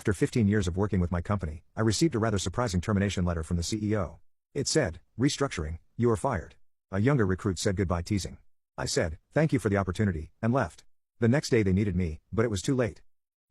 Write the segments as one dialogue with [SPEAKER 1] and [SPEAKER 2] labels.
[SPEAKER 1] After 15 years of working with my company, I received a rather surprising termination letter from the CEO. It said, "Restructuring, you are fired." A younger recruit said goodbye teasing. I said, "Thank you for the opportunity," and left. The next day they needed me, but it was too late.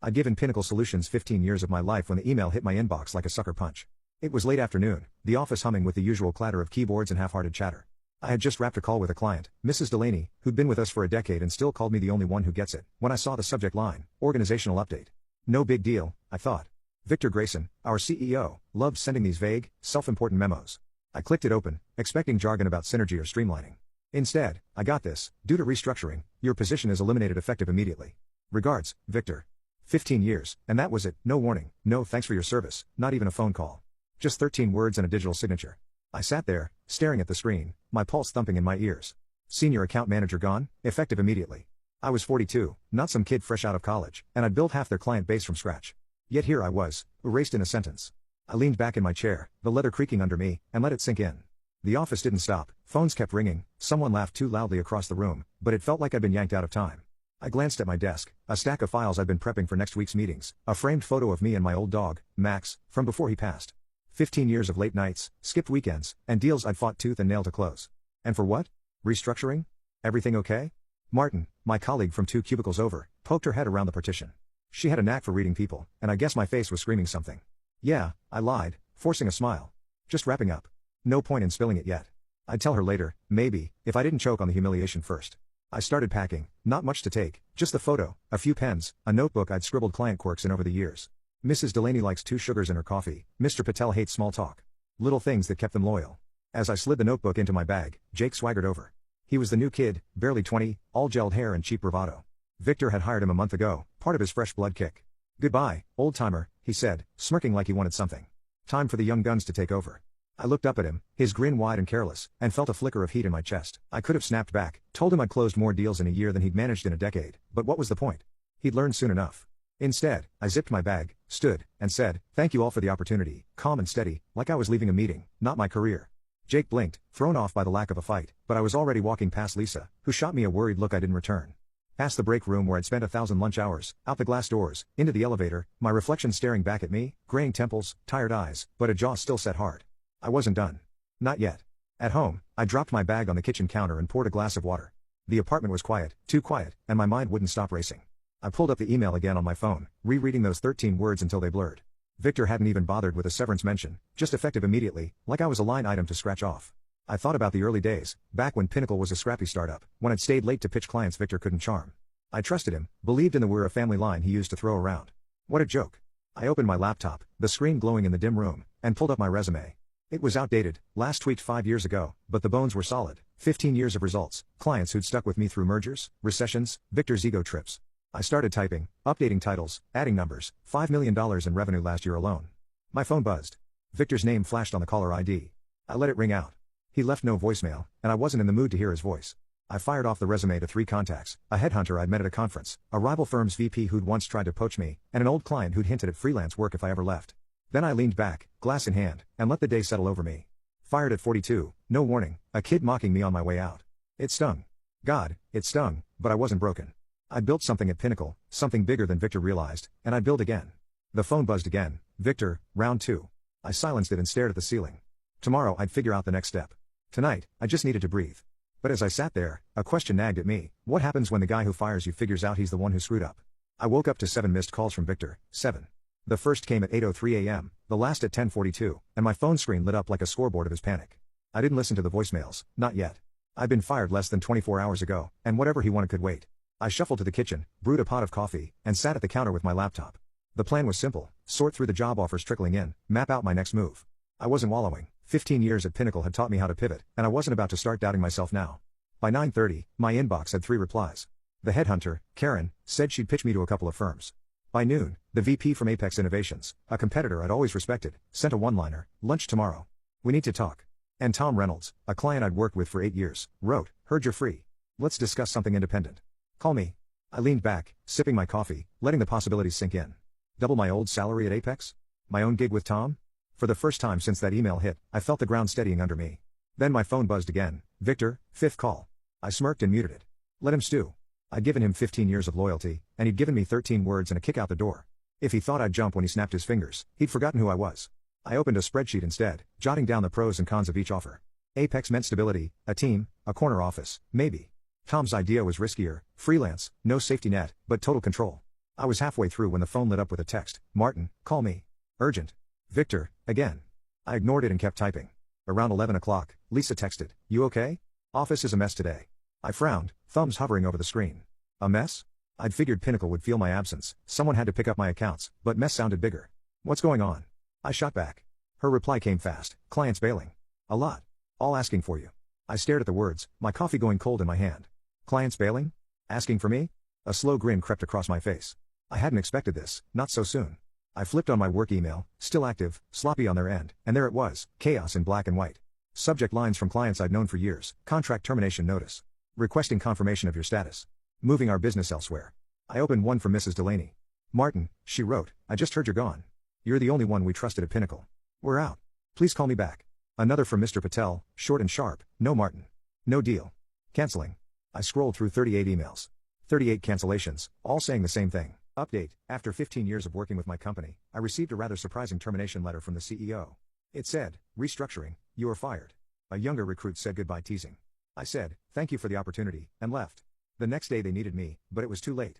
[SPEAKER 1] I'd given Pinnacle Solutions 15 years of my life when the email hit my inbox like a sucker punch. It was late afternoon, the office humming with the usual clatter of keyboards and half-hearted chatter. I had just wrapped a call with a client, Mrs. Delaney, who'd been with us for a decade and still called me the only one who gets it, when I saw the subject line, "Organizational Update." No big deal, I thought. Victor Grayson, our CEO, loved sending these vague, self-important memos. I clicked it open, expecting jargon about synergy or streamlining. Instead, I got this: "Due to restructuring, your position is eliminated effective immediately. Regards, Victor." 15 years, and that was it. No warning, no thanks for your service, not even a phone call. Just 13 words and a digital signature. I sat there, staring at the screen, my pulse thumping in my ears. Senior account manager gone, effective immediately. I was 42, not some kid fresh out of college, and I'd built half their client base from scratch. Yet here I was, erased in a sentence. I leaned back in my chair, the leather creaking under me, and let it sink in. The office didn't stop, phones kept ringing, someone laughed too loudly across the room, but it felt like I'd been yanked out of time. I glanced at my desk, a stack of files I'd been prepping for next week's meetings, a framed photo of me and my old dog, Max, from before he passed. 15 years of late nights, skipped weekends, and deals I'd fought tooth and nail to close. And for what? Restructuring? Everything okay? Martin, my colleague from 2 cubicles over, poked her head around the partition. She had a knack for reading people, and I guess my face was screaming something. "Yeah," I lied, forcing a smile. "Just wrapping up. No point in spilling it yet. I'd tell her later, maybe, if I didn't choke on the humiliation first." I started packing, not much to take, just the photo, a few pens, a notebook I'd scribbled client quirks in over the years. Mrs. Delaney likes 2 sugars in her coffee, Mr. Patel hates small talk. Little things that kept them loyal. As I slid the notebook into my bag, Jake swaggered over. He was the new kid, barely 20, all gelled hair and cheap bravado. Victor had hired him a month ago, part of his fresh blood kick. "Goodbye, old-timer," he said, smirking like he wanted something. Time for the young guns to take over. I looked up at him, his grin wide and careless, and felt a flicker of heat in my chest. I could have snapped back, told him I'd closed more deals in a year than he'd managed in a decade, but what was the point? He'd learned soon enough. Instead, I zipped my bag, stood, and said, "Thank you all for the opportunity," calm and steady, like I was leaving a meeting, not my career. Jake blinked, thrown off by the lack of a fight, but I was already walking past Lisa, who shot me a worried look I didn't return. Past the break room where I'd spent 1,000 lunch hours, out the glass doors, into the elevator, my reflection staring back at me, graying temples, tired eyes, but a jaw still set hard. I wasn't done. Not yet. At home, I dropped my bag on the kitchen counter and poured a glass of water. The apartment was quiet, too quiet, and my mind wouldn't stop racing. I pulled up the email again on my phone, rereading those 13 words until they blurred. Victor hadn't even bothered with a severance mention, just effective immediately, like I was a line item to scratch off. I thought about the early days, back when Pinnacle was a scrappy startup, when I'd stayed late to pitch clients Victor couldn't charm. I trusted him, believed in the "we're a family" line he used to throw around. What a joke. I opened my laptop, the screen glowing in the dim room, and pulled up my resume. It was outdated, last tweaked 5 years ago, but the bones were solid. 15 years of results, clients who'd stuck with me through mergers, recessions, Victor's ego trips. I started typing, updating titles, adding numbers, $5 million in revenue last year alone. My phone buzzed. Victor's name flashed on the caller ID. I let it ring out. He left no voicemail, and I wasn't in the mood to hear his voice. I fired off the resume to 3 contacts, a headhunter I'd met at a conference, a rival firm's VP who'd once tried to poach me, and an old client who'd hinted at freelance work if I ever left. Then I leaned back, glass in hand, and let the day settle over me. Fired at 42, no warning, a kid mocking me on my way out. It stung. God, it stung, but I wasn't broken. I built something at Pinnacle, something bigger than Victor realized, and I'd build again. The phone buzzed again. "Victor, round 2. I silenced it and stared at the ceiling. Tomorrow I'd figure out the next step. Tonight, I just needed to breathe. But as I sat there, a question nagged at me: what happens when the guy who fires you figures out he's the one who screwed up? I woke up to 7 missed calls from Victor, 7. The first came at 8:03 a.m., the last at 10:42, and my phone screen lit up like a scoreboard of his panic. I didn't listen to the voicemails, not yet. I'd been fired less than 24 hours ago, and whatever he wanted could wait. I shuffled to the kitchen, brewed a pot of coffee, and sat at the counter with my laptop. The plan was simple: sort through the job offers trickling in, map out my next move. I wasn't wallowing. 15 years at Pinnacle had taught me how to pivot, and I wasn't about to start doubting myself now. By 9:30, my inbox had 3 replies. The headhunter, Karen, said she'd pitch me to a couple of firms. By noon, the VP from Apex Innovations, a competitor I'd always respected, sent a one-liner: "Lunch tomorrow. We need to talk." And Tom Reynolds, a client I'd worked with for 8 years, wrote: "Heard you're free. Let's discuss something independent. Call me." I leaned back, sipping my coffee, letting the possibilities sink in. Double my old salary at Apex? My own gig with Tom? For the first time since that email hit, I felt the ground steadying under me. Then my phone buzzed again. "Victor, 5th call." I smirked and muted it. Let him stew. I'd given him 15 years of loyalty, and he'd given me 13 words and a kick out the door. If he thought I'd jump when he snapped his fingers, he'd forgotten who I was. I opened a spreadsheet instead, jotting down the pros and cons of each offer. Apex meant stability, a team, a corner office, maybe. Tom's idea was riskier, freelance, no safety net, but total control. I was halfway through when the phone lit up with a text. Martin, call me. Urgent. Victor, again. I ignored it and kept typing. Around 11 o'clock, Lisa texted, you okay? Office is a mess today. I frowned, thumbs hovering over the screen. A mess? I'd figured Pinnacle would feel my absence, someone had to pick up my accounts, but mess sounded bigger. What's going on? I shot back. Her reply came fast, clients bailing. A lot. All asking for you. I stared at the words, my coffee going cold in my hand. Clients bailing? Asking for me? A slow grin crept across my face. I hadn't expected this, not so soon. I flipped on my work email, still active, sloppy on their end, and there it was, chaos in black and white. Subject lines from clients I'd known for years, contract termination notice. Requesting confirmation of your status. Moving our business elsewhere. I opened one from Mrs. Delaney. Martin, she wrote, I just heard you're gone. You're the only one we trusted at Pinnacle. We're out. Please call me back. Another from Mr. Patel, short and sharp, no Martin. No deal. Canceling. I scrolled through 38 emails. 38 cancellations, all saying the same thing. Update, after 15 years of working with my company, I received a rather surprising termination letter from the CEO. It said, restructuring, you are fired. A younger recruit said goodbye teasing. I said, thank you for the opportunity, and left. The next day they needed me, but it was too late.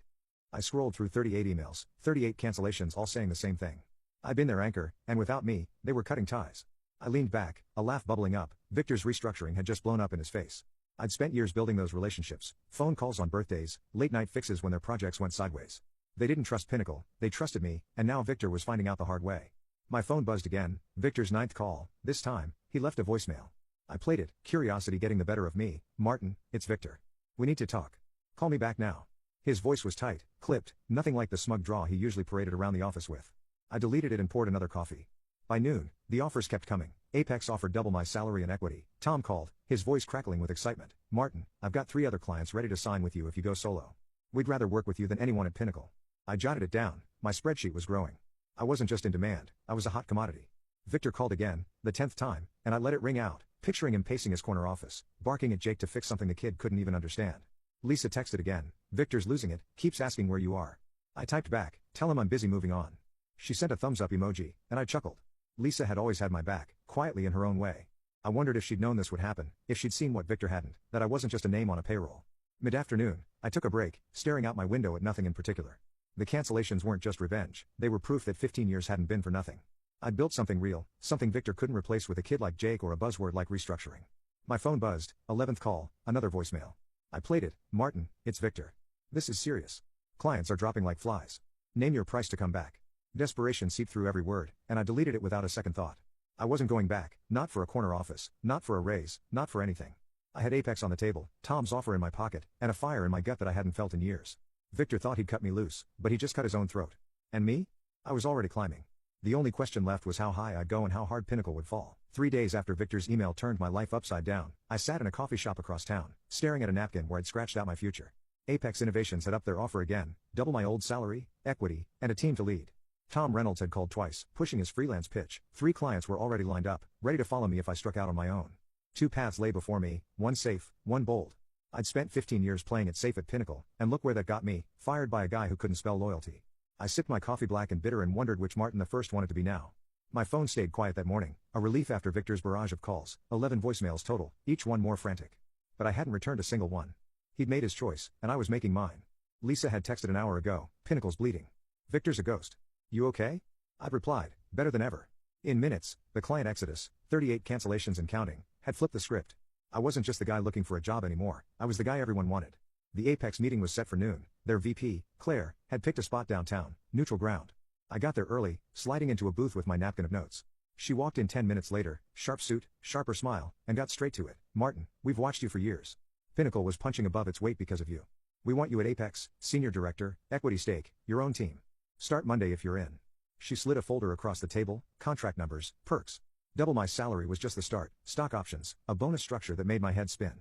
[SPEAKER 1] I scrolled through 38 emails, 38 cancellations all saying the same thing. I'd been their anchor, and without me, they were cutting ties. I leaned back, a laugh bubbling up. Victor's restructuring had just blown up in his face. I'd spent years building those relationships, phone calls on birthdays, late night fixes when their projects went sideways. They didn't trust Pinnacle, they trusted me, and now Victor was finding out the hard way. My phone buzzed again, Victor's 9th call. This time, he left a voicemail. I played it, curiosity getting the better of me. Martin, it's Victor. We need to talk. Call me back now. His voice was tight, clipped, nothing like the smug drawl he usually paraded around the office with. I deleted it and poured another coffee. By noon, the offers kept coming. Apex offered double my salary and equity. Tom called, his voice crackling with excitement. Martin, I've got 3 other clients ready to sign with you if you go solo. We'd rather work with you than anyone at Pinnacle. I jotted it down, my spreadsheet was growing. I wasn't just in demand, I was a hot commodity. Victor called again, the 10th time, and I let it ring out, picturing him pacing his corner office, barking at Jake to fix something the kid couldn't even understand. Lisa texted again, Victor's losing it, keeps asking where you are. I typed back, tell him I'm busy moving on. She sent a thumbs up emoji, and I chuckled. Lisa had always had my back, quietly in her own way. I wondered if she'd known this would happen, if she'd seen what Victor hadn't, that I wasn't just a name on a payroll. Mid-afternoon, I took a break, staring out my window at nothing in particular. The cancellations weren't just revenge, they were proof that 15 years hadn't been for nothing. I'd built something real, something Victor couldn't replace with a kid like Jake or a buzzword like restructuring. My phone buzzed, 11th call, another voicemail. I played it, Martin, it's Victor. This is serious. Clients are dropping like flies. Name your price to come back. Desperation seeped through every word, and I deleted it without a second thought. I wasn't going back, not for a corner office, not for a raise, not for anything. I had Apex on the table, Tom's offer in my pocket, and a fire in my gut that I hadn't felt in years. Victor thought he'd cut me loose, but he just cut his own throat. And me? I was already climbing. The only question left was how high I'd go and how hard Pinnacle would fall. 3 days after Victor's email turned my life upside down, I sat in a coffee shop across town, staring at a napkin where I'd scratched out my future. Apex Innovations had upped their offer again, double my old salary, equity, and a team to lead. Tom Reynolds had called twice, pushing his freelance pitch. 3 clients were already lined up, ready to follow me if I struck out on my own. 2 paths lay before me, one safe, one bold. I'd spent 15 years playing it safe at Pinnacle, and look where that got me, fired by a guy who couldn't spell loyalty. I sipped my coffee black and bitter and wondered which Martin the first wanted to be now. My phone stayed quiet that morning, a relief after Victor's barrage of calls, 11 voicemails total, each one more frantic. But I hadn't returned a single one. He'd made his choice, and I was making mine. Lisa had texted an hour ago, Pinnacle's bleeding. Victor's a ghost. You okay? I'd replied, better than ever. In minutes, the client exodus, 38 cancellations and counting, had flipped the script. I wasn't just the guy looking for a job anymore, I was the guy everyone wanted. The Apex meeting was set for noon. Their VP, Claire, had picked a spot downtown, neutral ground. I got there early, sliding into a booth with my napkin of notes. She walked in 10 minutes later, sharp suit, sharper smile, and got straight to it. Martin, we've watched you for years. Pinnacle was punching above its weight because of you. We want you at Apex, senior director, equity stake, your own team. Start Monday if you're in. She slid a folder across the table, contract numbers, perks. Double my salary was just the start, stock options, a bonus structure that made my head spin.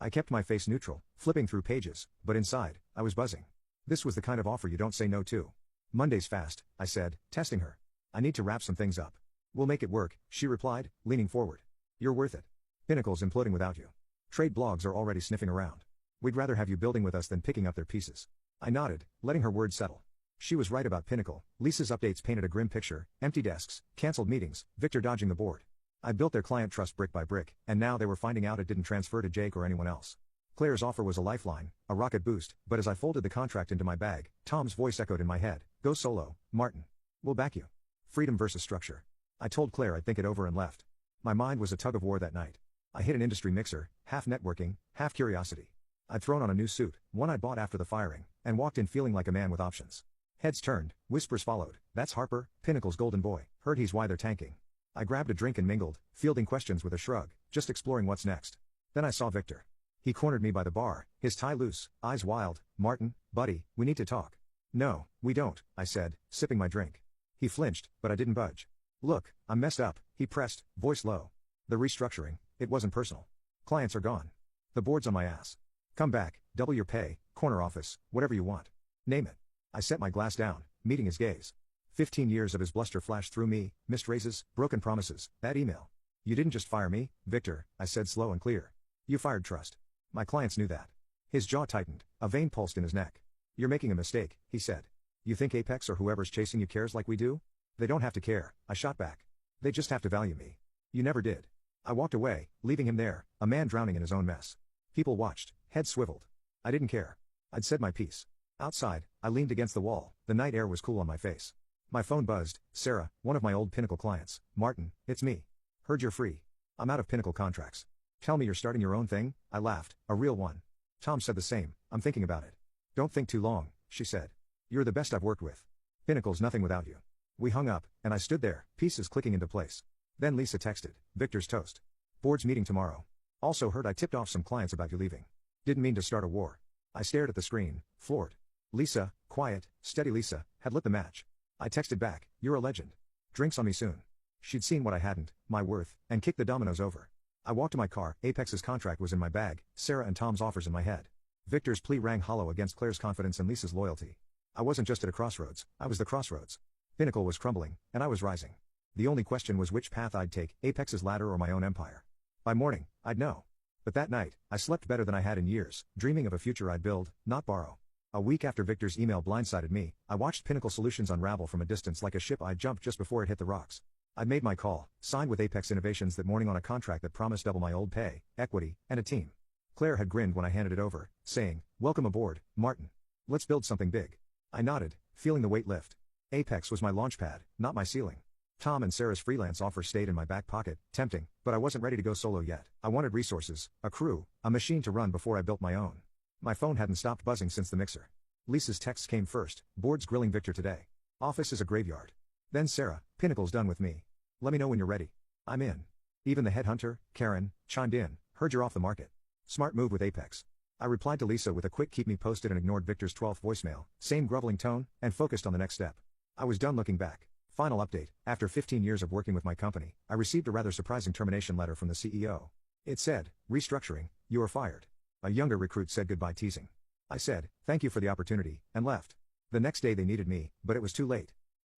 [SPEAKER 1] I kept my face neutral, flipping through pages, but inside, I was buzzing. This was the kind of offer you don't say no to. Monday's fast, I said, testing her. I need to wrap some things up. We'll make it work, she replied, leaning forward. You're worth it. Pinnacle's imploding without you. Trade blogs are already sniffing around. We'd rather have you building with us than picking up their pieces. I nodded, letting her words settle. She was right about Pinnacle. Lisa's updates painted a grim picture: empty desks, cancelled meetings, Victor dodging the board. I built their client trust brick by brick, and now they were finding out it didn't transfer to Jake or anyone else. Claire's offer was a lifeline, a rocket boost, but as I folded the contract into my bag, Tom's voice echoed in my head: "Go solo, Martin. We'll back you." Freedom versus structure. I told Claire I'd think it over and left. My mind was a tug of war that night. I hit an industry mixer, half networking, half curiosity. I'd thrown on a new suit, one I'd bought after the firing, and walked in feeling like a man with options. Heads turned, whispers followed. "That's Harper, Pinnacle's golden boy. Heard he's why they're tanking." I grabbed a drink and mingled, fielding questions with a shrug, just exploring what's next. Then I saw Victor. He cornered me by the bar, his tie loose, eyes wild. "Martin, buddy, we need to talk." "No, we don't," I said, sipping my drink. He flinched, but I didn't budge. "Look, I'm messed up," he pressed, voice low. "The restructuring, it wasn't personal. Clients are gone. The board's on my ass. Come back, double your pay, corner office, whatever you want. Name it." I set my glass down, meeting his gaze. 15 years of his bluster flashed through me: missed raises, broken promises, that email. "You didn't just fire me, Victor," I said slow and clear. "You fired trust. My clients knew that." His jaw tightened, a vein pulsed in his neck. "You're making a mistake," he said. "You think Apex or whoever's chasing you cares like we do? They don't have to care," I shot back. "They just have to value me. You never did." I walked away, leaving him there, a man drowning in his own mess. People watched, heads swiveled. I didn't care. I'd said my piece. Outside, I leaned against the wall, the night air was cool on my face. My phone buzzed. "Sarah, one of my old Pinnacle clients." "Martin, it's me. Heard you're free. I'm out of Pinnacle contracts. Tell me you're starting your own thing." I laughed, "A real one." Tom said the same. "I'm thinking about it." "Don't think too long," she said. "You're the best I've worked with. Pinnacle's nothing without you." We hung up, and I stood there, pieces clicking into place. Then Lisa texted, "Victor's toast. Board's meeting tomorrow. Also heard I tipped off some clients about you leaving. Didn't mean to start a war." I stared at the screen, floored. Lisa, quiet, steady Lisa, had lit the match. I texted back, "You're a legend. Drinks on me soon." She'd seen what I hadn't, my worth, and kicked the dominoes over. I walked to my car. Apex's contract was in my bag, Sarah and Tom's offers in my head. Victor's plea rang hollow against Claire's confidence and Lisa's loyalty. I wasn't just at a crossroads, I was the crossroads. Pinnacle was crumbling, and I was rising. The only question was which path I'd take, Apex's ladder or my own empire. By morning, I'd know. But that night, I slept better than I had in years, dreaming of a future I'd build, not borrow. A week after Victor's email blindsided me, I watched Pinnacle Solutions unravel from a distance like a ship I'd jumped just before it hit the rocks. I'd made my call, signed with Apex Innovations that morning on a contract that promised double my old pay, equity, and a team. Claire had grinned when I handed it over, saying, "Welcome aboard, Martin. Let's build something big." I nodded, feeling the weight lift. Apex was my launchpad, not my ceiling. Tom and Sarah's freelance offer stayed in my back pocket, tempting, but I wasn't ready to go solo yet. I wanted resources, a crew, a machine to run before I built my own. My phone hadn't stopped buzzing since the mixer. Lisa's texts came first: "Board's grilling Victor today. Office is a graveyard." Then Sarah, "Pinnacle's done with me. Let me know when you're ready." I'm in. Even the headhunter, Karen, chimed in, "Heard you're off the market. Smart move with Apex." I replied to Lisa with a quick keep me posted and ignored Victor's 12th voicemail, same groveling tone, and focused on the next step. I was done looking back. Final update: after 15 years of working with my company, I received a rather surprising termination letter from the CEO. It said, "Restructuring, you are fired." A younger recruit said goodbye teasing. I said, "Thank you for the opportunity," and left. The next day they needed me, but it was too late.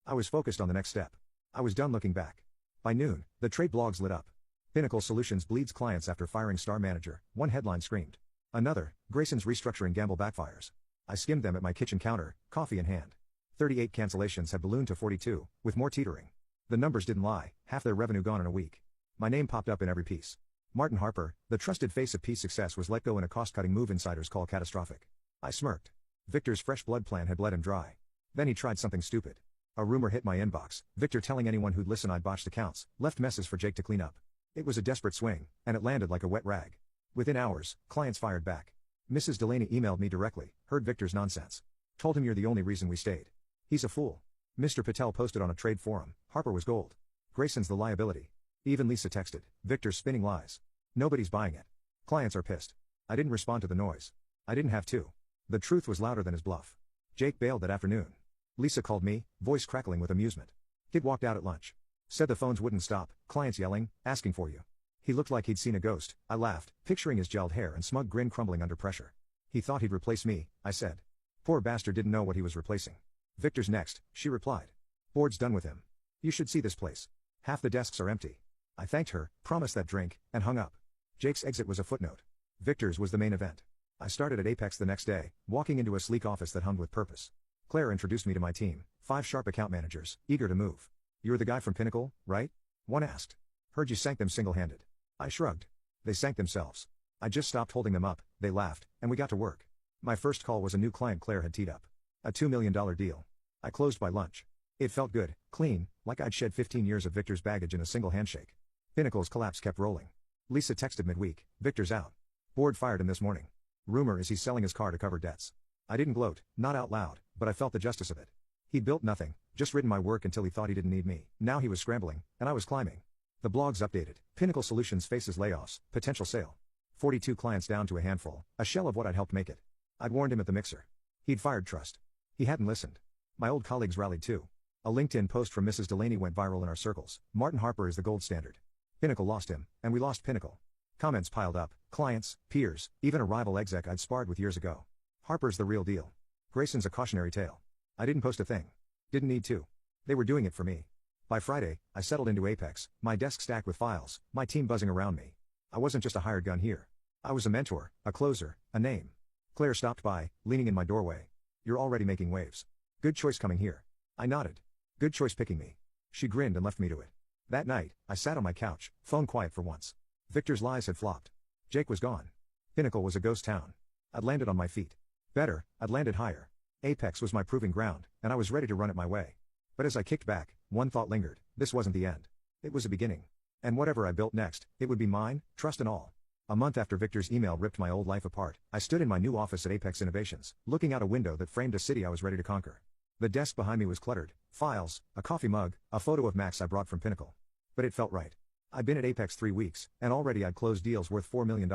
[SPEAKER 1] I was focused on the next step. I was done looking back. By noon, the trade blogs lit up. Pinnacle Solutions bleeds clients after firing star manager, one headline screamed. Another, Grayson's restructuring gamble backfires. I skimmed them at my kitchen counter, coffee in hand. 38 cancellations had ballooned to 42, with more teetering. The numbers didn't lie, half their revenue gone in a week. My name popped up in every piece. Martin Harper, the trusted face of Peace Success, was let go in a cost-cutting move insiders call catastrophic. I smirked. Victor's fresh blood plan had bled him dry. Then he tried something stupid. A rumor hit my inbox, Victor telling anyone who'd listen I'd botched accounts, left messes for Jake to clean up. It was a desperate swing, and it landed like a wet rag. Within hours, clients fired back. Mrs. Delaney emailed me directly, "Heard Victor's nonsense. Told him you're the only reason we stayed. He's a fool." Mr. Patel posted on a trade forum, "Harper was gold. Grayson's the liability." Even Lisa texted, "Victor's spinning lies. Nobody's buying it. Clients are pissed." I didn't respond to the noise. I didn't have to. The truth was louder than his bluff. Jake bailed that afternoon. Lisa called me, voice crackling with amusement. Kid walked out at lunch. Said the phones wouldn't stop, clients yelling, asking for you. He looked like he'd seen a ghost. I laughed, picturing his gelled hair and smug grin crumbling under pressure. "He thought he'd replace me," I said. "Poor bastard didn't know what he was replacing." "Victor's next," she replied. "Board's done with him. You should see this place. Half the desks are empty." I thanked her, promised that drink, and hung up. Jake's exit was a footnote. Victor's was the main event. I started at Apex the next day, walking into a sleek office that hummed with purpose. Claire introduced me to my team, 5 sharp account managers, eager to move. "You're the guy from Pinnacle, right?" one asked. "Heard you sank them single-handed." I shrugged. "They sank themselves. I just stopped holding them up," they laughed, and we got to work. My first call was a new client Claire had teed up. A $2 million deal. I closed by lunch. It felt good, clean, like I'd shed 15 years of Victor's baggage in a single handshake. Pinnacle's collapse kept rolling. Lisa texted midweek, "Victor's out. Board fired him this morning. Rumor is he's selling his car to cover debts." I didn't gloat, not out loud, but I felt the justice of it. He'd built nothing, just ridden my work until he thought he didn't need me. Now he was scrambling, and I was climbing. The blogs updated. Pinnacle Solutions faces layoffs, potential sale. 42 clients down to a handful, a shell of what I'd helped make it. I'd warned him at the mixer. He'd fired trust. He hadn't listened. My old colleagues rallied too. A LinkedIn post from Mrs. Delaney went viral in our circles. "Martin Harper is the gold standard. Pinnacle lost him, and we lost Pinnacle." Comments piled up, clients, peers, even a rival exec I'd sparred with years ago. "Harper's the real deal. Grayson's a cautionary tale." I didn't post a thing. Didn't need to. They were doing it for me. By Friday, I settled into Apex, my desk stacked with files, my team buzzing around me. I wasn't just a hired gun here. I was a mentor, a closer, a name. Claire stopped by, leaning in my doorway. "You're already making waves. Good choice coming here." I nodded. "Good choice picking me." She grinned and left me to it. That night, I sat on my couch, phone quiet for once. Victor's lies had flopped. Jake was gone. Pinnacle was a ghost town. I'd landed on my feet. Better, I'd landed higher. Apex was my proving ground, and I was ready to run it my way. But as I kicked back, one thought lingered: this wasn't the end. It was a beginning. And whatever I built next, it would be mine, trust and all. A month after Victor's email ripped my old life apart, I stood in my new office at Apex Innovations, looking out a window that framed a city I was ready to conquer. The desk behind me was cluttered, files, a coffee mug, a photo of Max I brought from Pinnacle. But it felt right. I'd been at Apex 3 weeks, and already I'd closed deals worth $4 million,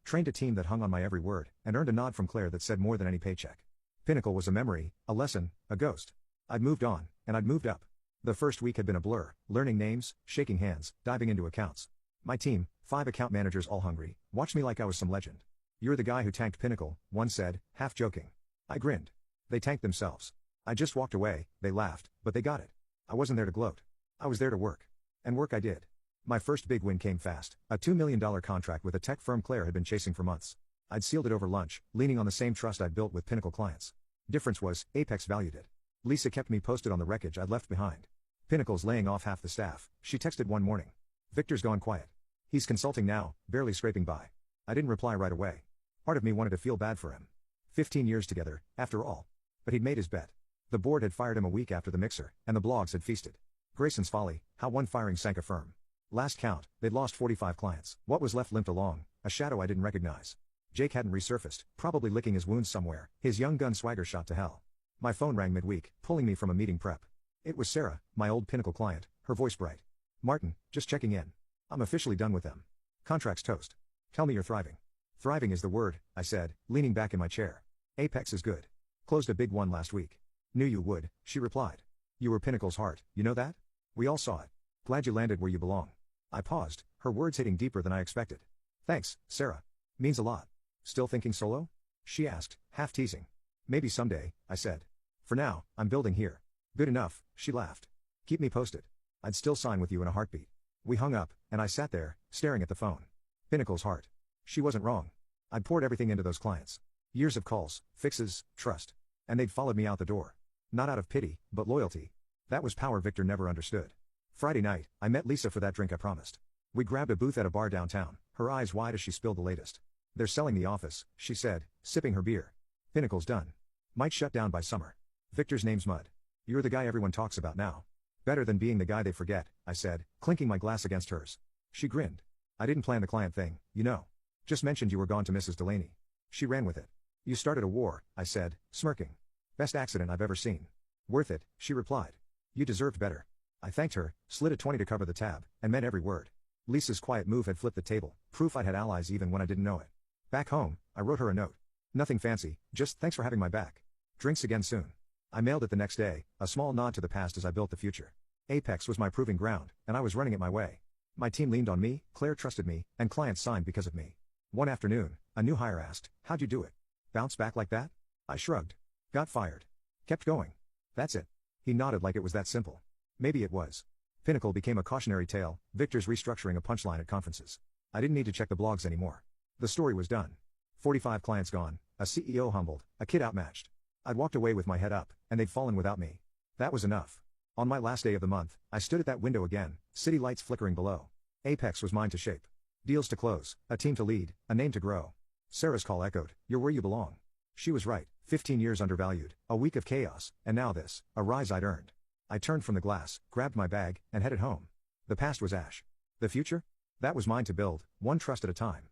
[SPEAKER 1] trained a team that hung on my every word, and earned a nod from Claire that said more than any paycheck. Pinnacle was a memory, a lesson, a ghost. I'd moved on, and I'd moved up. The first week had been a blur, learning names, shaking hands, diving into accounts. My team, 5 account managers all hungry, watched me like I was some legend. "You're the guy who tanked Pinnacle," one said, half joking. I grinned. They tanked themselves. I just walked away, they laughed, but they got it. I wasn't there to gloat. I was there to work. And work I did. My first big win came fast, a $2 million contract with a tech firm Claire had been chasing for months. I'd sealed it over lunch, leaning on the same trust I'd built with Pinnacle clients. Difference was, Apex valued it. Lisa kept me posted on the wreckage I'd left behind. Pinnacle's laying off half the staff, she texted one morning. Victor's gone quiet. He's consulting now, barely scraping by. I didn't reply right away. Part of me wanted to feel bad for him. 15 years together, after all. But he'd made his bet. The board had fired him a week after the mixer, and the blogs had feasted. Grayson's folly, how one firing sank a firm. Last count, they'd lost 45 clients. What was left limped along, a shadow I didn't recognize. Jake hadn't resurfaced, probably licking his wounds somewhere, his young gun swagger shot to hell. My phone rang midweek, pulling me from a meeting prep. It was Sarah, my old Pinnacle client, her voice bright. "Martin, just checking in. I'm officially done with them. Contract's toast. Tell me you're thriving." "Thriving is the word," I said, leaning back in my chair. "Apex is good. Closed a big one last week." "Knew you would," she replied. "You were Pinnacle's heart, you know that? We all saw it. Glad you landed where you belong." I paused, her words hitting deeper than I expected. "Thanks, Sarah. Means a lot. Still thinking solo?" she asked, half teasing. "Maybe someday," I said. "For now, I'm building here." "Good enough," she laughed. "Keep me posted. I'd still sign with you in a heartbeat." We hung up, and I sat there, staring at the phone. Pinnacle's heart. She wasn't wrong. I'd poured everything into those clients. Years of calls, fixes, trust. And they'd followed me out the door. Not out of pity, but loyalty. That was power Victor never understood. Friday night, I met Lisa for that drink I promised. We grabbed a booth at a bar downtown, her eyes wide as she spilled the latest. "They're selling the office," she said, sipping her beer. "Pinnacle's done. Might shut down by summer. Victor's name's mud. You're the guy everyone talks about now." "Better than being the guy they forget," I said, clinking my glass against hers. She grinned. "I didn't plan the client thing, you know. Just mentioned you were gone to Mrs. Delaney. She ran with it." "You started a war," I said, smirking. "Best accident I've ever seen." "Worth it," she replied. "You deserved better." I thanked her, slid a 20 to cover the tab, and meant every word. Lisa's quiet move had flipped the table, proof I'd had allies even when I didn't know it. Back home, I wrote her a note. Nothing fancy, just "thanks for having my back. Drinks again soon." I mailed it the next day, a small nod to the past as I built the future. Apex was my proving ground, and I was running it my way. My team leaned on me, Claire trusted me, and clients signed because of me. One afternoon, a new hire asked, "How'd you do it? Bounce back like that?" I shrugged. "Got fired. Kept going. That's it." He nodded like it was that simple. Maybe it was. Pinnacle became a cautionary tale, Victor's restructuring a punchline at conferences. I didn't need to check the blogs anymore. The story was done. 45 clients gone, a CEO humbled, a kid outmatched. I'd walked away with my head up, and they'd fallen without me. That was enough. On my last day of the month, I stood at that window again, city lights flickering below. Apex was mine to shape. Deals to close, a team to lead, a name to grow. Sarah's call echoed, "You're where you belong." She was right, 15 years undervalued, a week of chaos, and now this, a rise I'd earned. I turned from the glass, grabbed my bag, and headed home. The past was ash. The future? That was mine to build, one trust at a time.